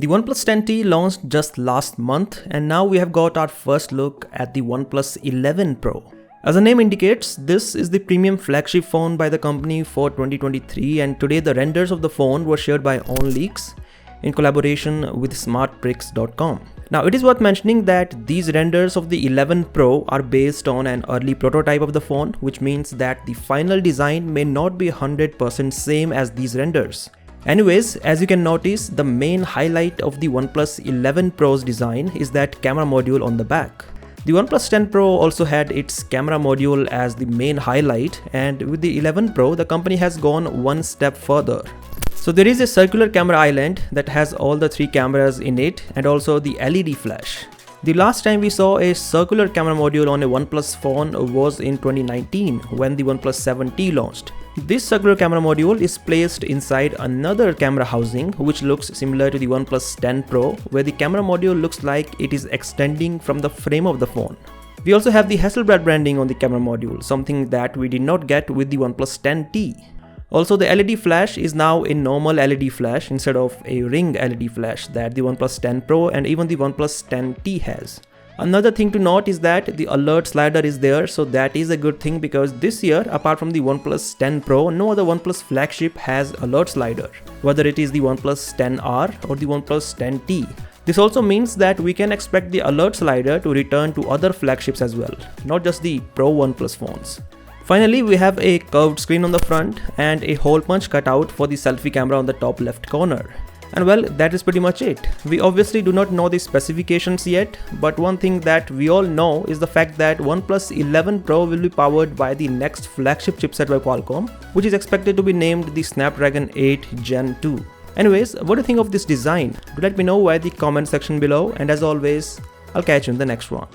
The OnePlus 10T launched just last month, and now we have got our first look at the OnePlus 11 Pro. As the name indicates, this is the premium flagship phone by the company for 2023, and today the renders of the phone were shared by OnLeaks in collaboration with SmartPrix.com. Now it is worth mentioning that these renders of the 11 Pro are based on an early prototype of the phone, which means that the final design may not be 100% same as these renders. Anyways, as you can notice, the main highlight of the OnePlus 11 Pro's design is that camera module on the back. The OnePlus 10 Pro also had its camera module as the main highlight, and with the 11 Pro, the company has gone one step further. So there is a circular camera island that has all the three cameras in it and also the LED flash. The last time we saw a circular camera module on a OnePlus phone was in 2019 when the OnePlus 7T launched. This circular camera module is placed inside another camera housing which looks similar to the OnePlus 10 Pro, where the camera module looks like it is extending from the frame of the phone. We also have the Hasselblad branding on the camera module, something that we did not get with the OnePlus 10T. Also, the LED flash is now a normal LED flash instead of a ring LED flash that the OnePlus 10 Pro and even the OnePlus 10T has. Another thing to note is that the alert slider is there, so that is a good thing because this year, apart from the OnePlus 10 Pro, no other OnePlus flagship has alert slider, whether it is the OnePlus 10R or the OnePlus 10T. This also means that we can expect the alert slider to return to other flagships as well, not just the Pro OnePlus phones. Finally, we have a curved screen on the front and a hole punch cutout for the selfie camera on the top left corner. And well, that is pretty much it. We obviously do not know the specifications yet, but one thing that we all know is the fact that OnePlus 11 Pro will be powered by the next flagship chipset by Qualcomm, which is expected to be named the Snapdragon 8 Gen 2. Anyways, what do you think of this design? Do let me know via the comment section below, and as always, I'll catch you in the next one.